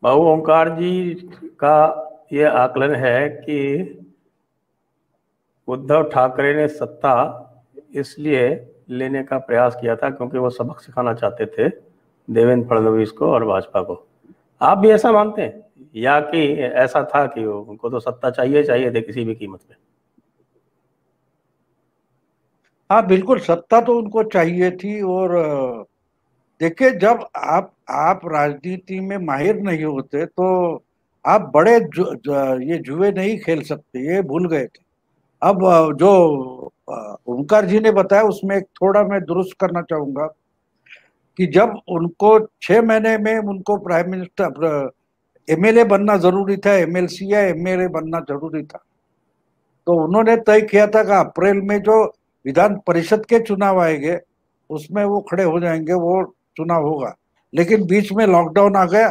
बाबू ओंकार जी का ये आकलन है कि उद्धव ठाकरे ने सत्ता इसलिए लेने का प्रयास किया था क्योंकि वो सबक सिखाना चाहते थे देवेंद्र फडणवीस को और भाजपा को। आप भी ऐसा मानते हैं या कि ऐसा था कि उनको तो सत्ता चाहिए चाहिए थे किसी भी कीमत पे? हाँ बिल्कुल, सत्ता तो उनको चाहिए थी। और देखिए, जब आप राजनीति में माहिर नहीं होते तो आप बड़े ये जुए नहीं खेल सकते, ये भूल गए थे। अब जो ओमकार जी ने बताया उसमें एक थोड़ा मैं दुरुस्त करना चाहूंगा कि जब उनको 6 महीने में उनको प्राइम मिनिस्टर एमएलए बनना जरूरी था, एमएलसी या एमएलए बनना जरूरी था, तो उन्होंने तय किया था कि अप्रैल में जो विधान परिषद के चुनाव आएंगे उसमें वो खड़े हो जाएंगे, वो चुनाव होगा। लेकिन बीच में लॉकडाउन आ गया,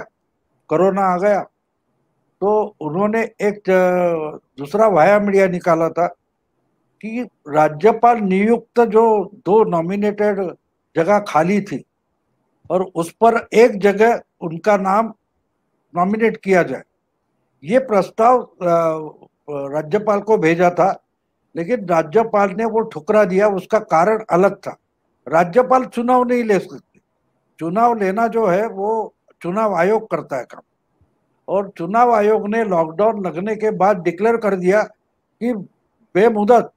कोरोना आ गया, तो उन्होंने एक दूसरा वाया मीडिया निकाला था कि राज्यपाल नियुक्त जो दो नॉमिनेटेड जगह खाली थी और उस पर एक जगह उनका नाम नॉमिनेट किया जाए। ये प्रस्ताव राज्यपाल को भेजा था, लेकिन राज्यपाल ने वो ठुकरा दिया। उसका कारण अलग था। राज्यपाल चुनाव नहीं ले सकते, चुनाव लेना जो है वो चुनाव आयोग करता है काम। और चुनाव आयोग ने लॉकडाउन लगने के बाद डिक्लेयर कर दिया कि बेमुदत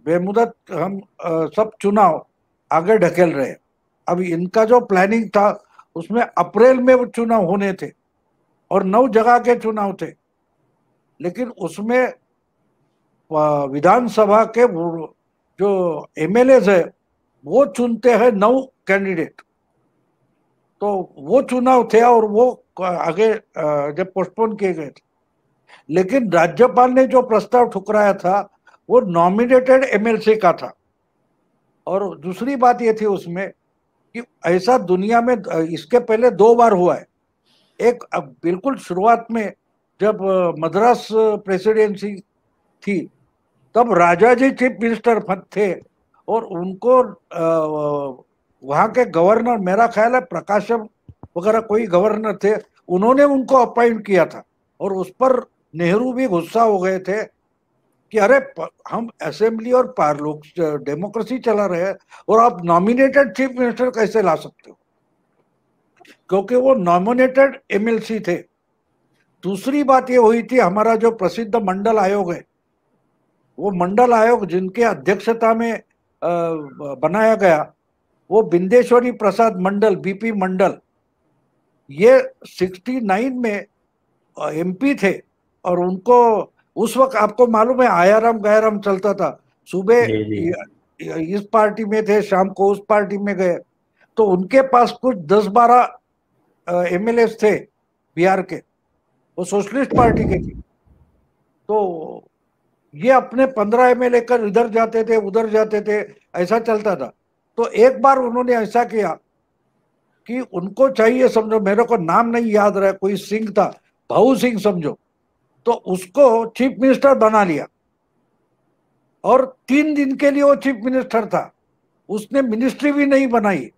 बेमुदत हम सब चुनाव आगे ढकेल रहे हैं। अब इनका जो प्लानिंग था उसमें अप्रैल में वो चुनाव होने थे और 9 जगह के चुनाव थे, लेकिन उसमें विधानसभा के जो एमएलए है वो चुनते हैं 9 कैंडिडेट। तो वो चुनाव थे और वो आगे जब पोस्टपोन किए गए थे। लेकिन राज्यपाल ने जो प्रस्ताव ठुकराया था वो नॉमिनेटेड एमएलसी का था। और दूसरी बात ये थी उसमें कि ऐसा दुनिया में इसके पहले 2 बार हुआ है। एक बिल्कुल शुरुआत में जब मद्रास प्रेसिडेंसी थी तब राजा जी चीफ मिनिस्टर थे और उनको वहां के गवर्नर, मेरा ख्याल है प्रकाशम वगैरह कोई गवर्नर थे, उन्होंने उनको अपॉइंट किया था। और उस पर नेहरू भी गुस्सा हो गए थे कि अरे हम असेंबली और पार्लोक डेमोक्रेसी चला रहे हैं और आप नॉमिनेटेड चीफ मिनिस्टर कैसे ला सकते हो, क्योंकि वो नॉमिनेटेड एमएलसी थे। दूसरी बात ये हुई थी, हमारा जो प्रसिद्ध मंडल आयोग है, वो मंडल आयोग जिनके अध्यक्षता में बनाया गया, वो बिंदेश्वरी प्रसाद मंडल, बीपी मंडल, ये 69 में एमपी थे। और उनको उस वक्त आपको मालूम है आयाराम गयाराम चलता था, सुबह जी जी। इस पार्टी में थे, शाम को उस पार्टी में गए। तो उनके पास कुछ 10-12 एमएलए थे बिहार के, वो सोशलिस्ट पार्टी के थे। तो ये अपने 15 एमएलए कर इधर जाते थे उधर जाते थे, ऐसा चलता था। तो एक बार उन्होंने ऐसा किया कि उनको चाहिए, समझो मेरे को नाम नहीं याद रहा, कोई सिंह था, भाऊ सिंह समझो, तो उसको चीफ मिनिस्टर बना लिया। और 3 दिन के लिए वो चीफ मिनिस्टर था, उसने मिनिस्ट्री भी नहीं बनाई,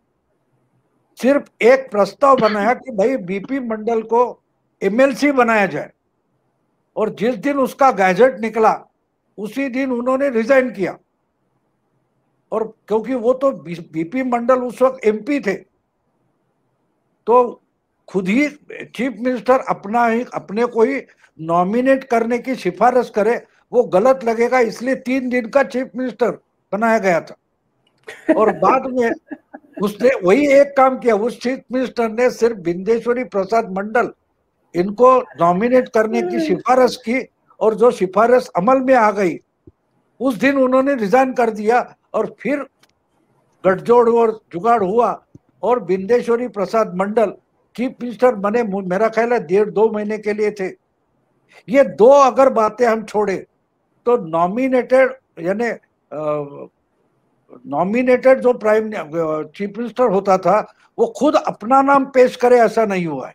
सिर्फ एक प्रस्ताव बनाया कि भाई बीपी मंडल को एमएलसी बनाया जाए। और जिस दिन उसका गैजेट निकला उसी दिन उन्होंने रिजाइन किया। और क्योंकि वो तो बीपी मंडल उस वक्त एमपी थे, तो खुद ही चीफ मिनिस्टर अपना ही अपने को ही नॉमिनेट करने की सिफारिश करे, वो गलत लगेगा, इसलिए 3 दिन का चीफ मिनिस्टर बनाया गया था। और बाद में उसने वही एक काम किया, उस चीफ मिनिस्टर ने सिर्फ बिंदेश्वरी प्रसाद मंडल इनको नॉमिनेट करने की सिफारिश की, और जो सिफारिश अमल में आ गई उस दिन उन्होंने रिजाइन कर दिया। और फिर गठजोड़ और जुगाड़ हुआ और बिंदेश्वरी प्रसाद मंडल चीफ मिनिस्टर बने। मेरा ख्याल है 1.5-2 महीने के लिए थे। ये दो अगर बातें हम छोड़े तो नॉमिनेटेड, यानी नॉमिनेटेड जो प्राइम चीफ मिनिस्टर होता था वो खुद अपना नाम पेश करे, ऐसा नहीं हुआ है।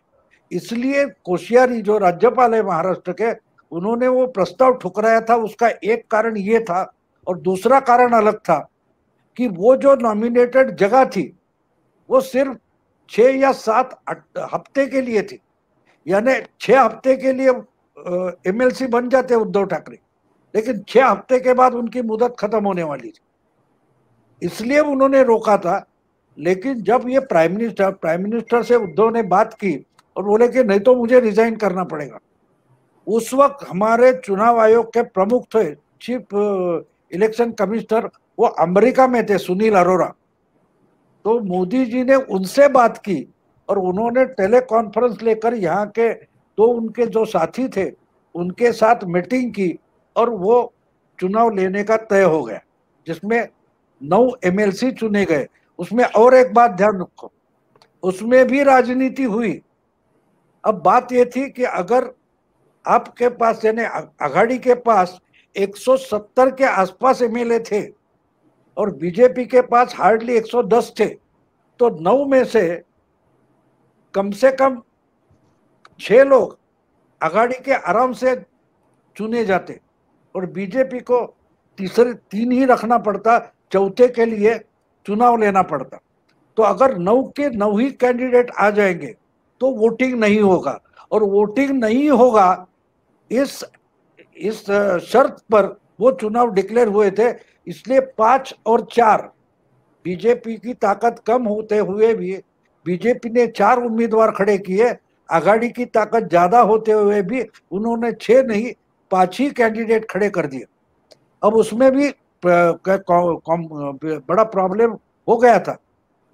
इसलिए कोश्यारी जो राज्यपाल है महाराष्ट्र के, उन्होंने वो प्रस्ताव ठुकराया था। उसका एक कारण ये था और दूसरा कारण अलग था कि वो जो नॉमिनेटेड जगह थी वो सिर्फ 6 या 7 हफ्ते के लिए थी। यानी 6 हफ्ते के लिए एमएलसी बन जाते उद्धव ठाकरे, लेकिन 6 हफ्ते के बाद उनकी मुदत खत्म होने वाली थी, इसलिए उन्होंने रोका था। लेकिन जब ये प्राइम मिनिस्टर से उद्धव ने बात की और बोले कि नहीं तो मुझे रिजाइन करना पड़ेगा, उस वक्त हमारे चुनाव आयोग के प्रमुख थे, चीफ इलेक्शन कमिश्नर, वो अमेरिका में थे, सुनील अरोरा। तो मोदी जी ने उनसे बात की और उन्होंने टेली कॉन्फ्रेंस लेकर यहाँ के तो उनके जो साथी थे उनके साथ मीटिंग की और वो चुनाव लेने का तय हो गया, जिसमें 9 एमएलसी चुने गए। उसमें और एक बात ध्यान रखो, उसमें भी राजनीति हुई। अब बात ये थी कि अगर आपके पास यानी आघाड़ी के पास 170 के आसपास एमएलए थे और बीजेपी के पास हार्डली 110 थे, तो 9 में से कम 6 लोग आघाड़ी के आराम से चुने जाते और बीजेपी को 3 ही रखना पड़ता, चौथे के लिए चुनाव लेना पड़ता। तो अगर 9 के 9 ही कैंडिडेट आ जाएंगे तो वोटिंग नहीं होगा, और वोटिंग नहीं होगा इस शर्त पर वो चुनाव डिक्लेयर हुए थे। इसलिए 5 और 4 बीजेपी की ताकत कम होते हुए भी बीजेपी ने 4 उम्मीदवार खड़े किए, आघाड़ी की ताकत ज्यादा होते हुए भी उन्होंने 6 नहीं 5 ही कैंडिडेट खड़े कर दिए। अब उसमें भी बड़ा प्रॉब्लम हो गया था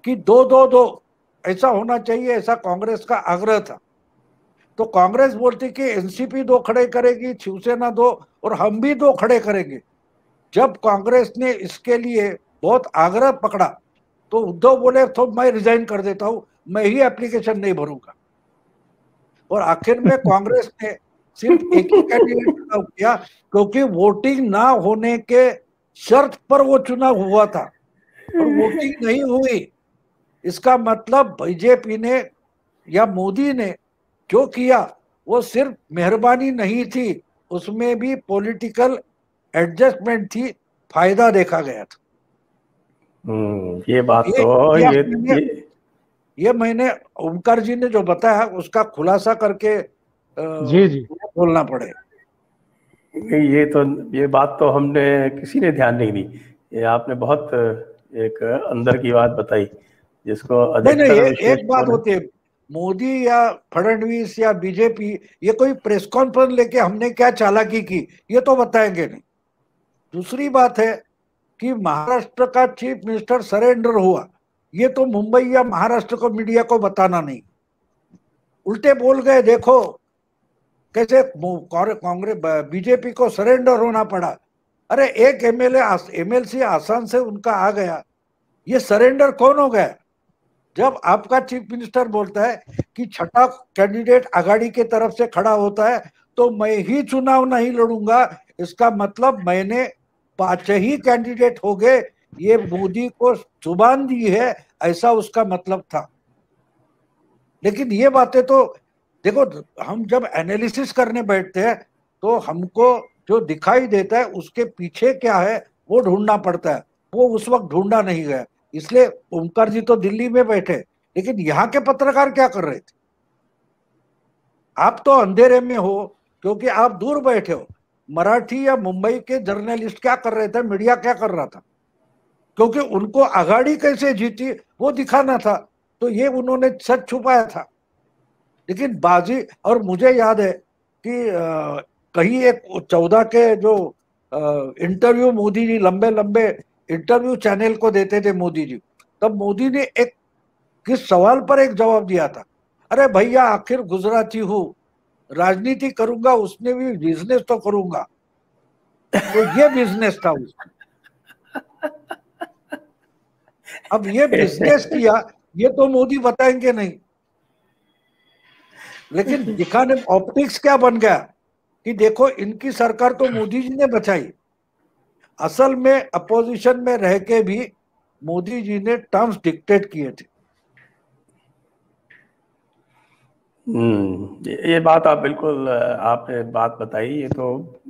कि 2-2-2 ऐसा होना चाहिए, ऐसा कांग्रेस का आग्रह था। तो कांग्रेस बोलती कि एनसीपी 2 खड़े करेगी, शिवसेना 2 और हम भी 2 खड़े करेंगे। जब कांग्रेस ने इसके लिए बहुत आग्रह पकड़ा तो उद्धव बोले तो मैं रिजाइन कर देता हूं, मैं ही एप्लीकेशन नहीं भरूंगा। और आखिर में कांग्रेस ने सिर्फ एक ही कैंडिडेट चुनाव किया, क्योंकि वोटिंग ना होने के शर्त पर वो चुनाव हुआ था और वोटिंग नहीं हुई। इसका मतलब बीजेपी ने या मोदी ने जो किया वो सिर्फ मेहरबानी नहीं थी, उसमें भी पॉलिटिकल एडजस्टमेंट थी, फायदा देखा गया था। ये बात ये, तो ये मैंने ओमकार जी ने जो बताया उसका खुलासा करके जी बोलना पड़े। ये बात तो हमने किसी ने ध्यान नहीं दी। ये आपने बहुत एक अंदर की बात बताई जिसको अधिकतर नहीं, एक बात होती है, मोदी या फडणवीस या बीजेपी ये कोई प्रेस कॉन्फ्रेंस लेके हमने क्या चालाकी की ये तो बताएंगे नहीं। दूसरी बात है कि महाराष्ट्र का चीफ मिनिस्टर सरेंडर हुआ, ये तो मुंबई या महाराष्ट्र को मीडिया को बताना नहीं। उल्टे बोल गए, देखो कैसे कांग्रेस बीजेपी को सरेंडर होना पड़ा। अरे एक एमएलसी आसान से उनका आ गया, ये सरेंडर कौन हो गया? जब आपका चीफ मिनिस्टर बोलता है कि 6ठा कैंडिडेट आघाड़ी के तरफ से खड़ा होता है तो मैं ही चुनाव नहीं लड़ूंगा, इसका मतलब मैंने 5 ही कैंडिडेट हो गए, ये मोदी को जुबान दी है, ऐसा उसका मतलब था। लेकिन ये बातें तो देखो, हम जब एनालिसिस करने बैठते हैं तो हमको जो दिखाई देता है उसके पीछे क्या है वो ढूंढना पड़ता है, वो उस वक्त ढूंढा नहीं गया। इसलिए ओमकार जी तो दिल्ली में बैठे, लेकिन यहाँ के पत्रकार क्या कर रहे थे? आप तो अंधेरे में हो क्योंकि आप दूर बैठे हो। मराठी या मुंबई के जर्नलिस्ट क्या कर रहे थे, मीडिया क्या कर रहा था? क्योंकि उनको आघाड़ी कैसे जीती वो दिखाना था, तो ये उन्होंने सच छुपाया था। लेकिन बाजी, और मुझे याद है कि कहीं एक 14 के जो इंटरव्यू मोदी जी लंबे लंबे इंटरव्यू चैनल को देते थे मोदी जी, तब मोदी ने एक किस सवाल पर एक जवाब दिया था, अरे भैया आखिर गुजराती हूँ, राजनीति करूंगा उसमें भी बिजनेस तो करूंगा। तो ये बिजनेस था उसका। अब ये बिजनेस किया ये तो मोदी बताएंगे नहीं, लेकिन दिखाने ऑप्टिक्स क्या बन गया कि देखो इनकी सरकार तो मोदी जी ने बचाई। असल में अपोजिशन में रह के भी मोदी जी ने टर्म्स डिक्टेट किए थे। ये बात आप बिल्कुल आपने बात बताई, ये तो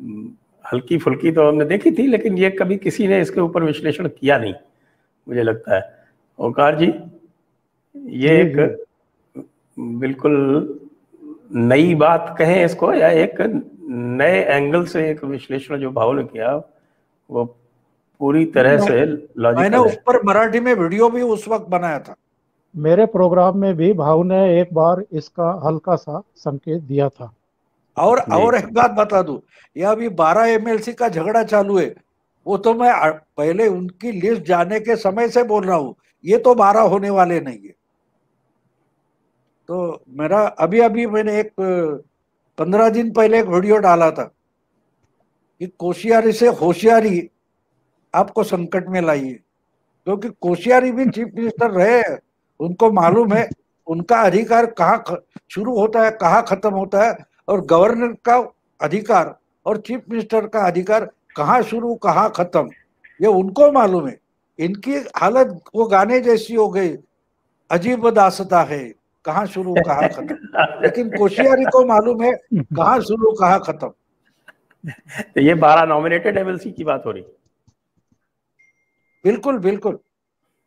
हल्की फुल्की तो हमने देखी थी, लेकिन ये कभी किसी ने इसके ऊपर विश्लेषण किया नहीं मुझे लगता है। ओंकार जी, ये एक बिल्कुल नई बात कहें इसको, या एक नए एंगल से एक विश्लेषण जो भाव ने किया वो पूरी तरह से मैंने लॉजिकल उस है। पर मराठी में वीडियो भी उस वक्त बनाया था। मेरे प्रोग्राम में भी भाऊ ने एक बार इसका हल्का सा संकेत दिया था। और एक बात बता दूं, ये अभी 12 एमएलसी का झगड़ा चालू है, वो तो मैं पहले उनकी लिस्ट जाने के समय से बोल रहा हूं, ये तो 12 होने वाले नहीं है। तो मेरा अभी अभी मैंने एक 15 दिन पहले एक वीडियो डाला था कि कोशियारी से होशियारी आपको संकट में लाई है, क्योंकि कोशियारी भी चीफ मिनिस्टर रहे हैं, उनको मालूम है उनका अधिकार कहाँ शुरू होता है कहाँ खत्म होता है, और गवर्नर का अधिकार और चीफ मिनिस्टर का अधिकार कहाँ शुरू कहाँ खत्म, ये उनको मालूम है। इनकी हालत वो गाने जैसी हो गई, अजीब दास्तां है, कहाँ शुरू कहाँ खत्म। लेकिन कोशियारी को मालूम है कहाँ शुरू कहाँ खत्म। तो ये 12 नॉमिनेटेड एमएलसी की बात हो रही? बिल्कुल बिल्कुल।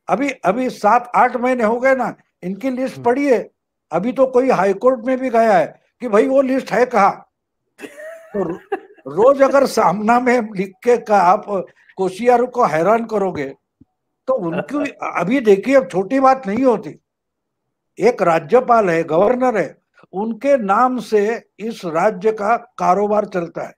अभी अभी 7-8 महीने हो गए ना, इनकी लिस्ट पड़ी है। अभी तो कोई हाईकोर्ट में भी गया है कि भाई वो लिस्ट है कहाँ। तो रोज अगर सामना में लिख के का आप कोशियारू को हैरान करोगे तो उनकी अभी देखिए, अब छोटी बात नहीं होती, एक राज्यपाल है, गवर्नर है, उनके नाम से इस राज्य का कारोबार चलता है।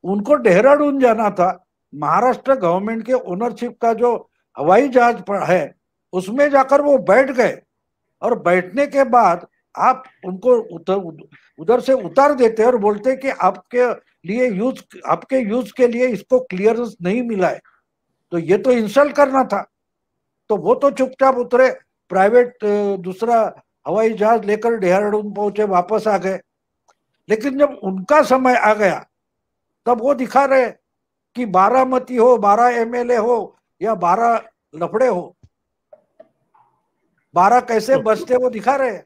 उनको देहरादून जाना था, महाराष्ट्र गवर्नमेंट के ओनरशिप का जो हवाई जहाज है उसमें जाकर वो बैठ गए, और बैठने के बाद आप उनको उधर से उतार देते और बोलते कि आपके यूज के लिए इसको क्लियरेंस नहीं मिला है। तो ये तो इंसल्ट करना था। तो वो तो चुपचाप उतरे, प्राइवेट दूसरा हवाई जहाज लेकर देहरादून पहुंचे, वापस आ गए। लेकिन जब उनका समय आ गया तब वो दिखा रहे कि बारामती हो, 12 एमएलए हो या 12 लफड़े हो, 12 कैसे बचते वो दिखा रहे।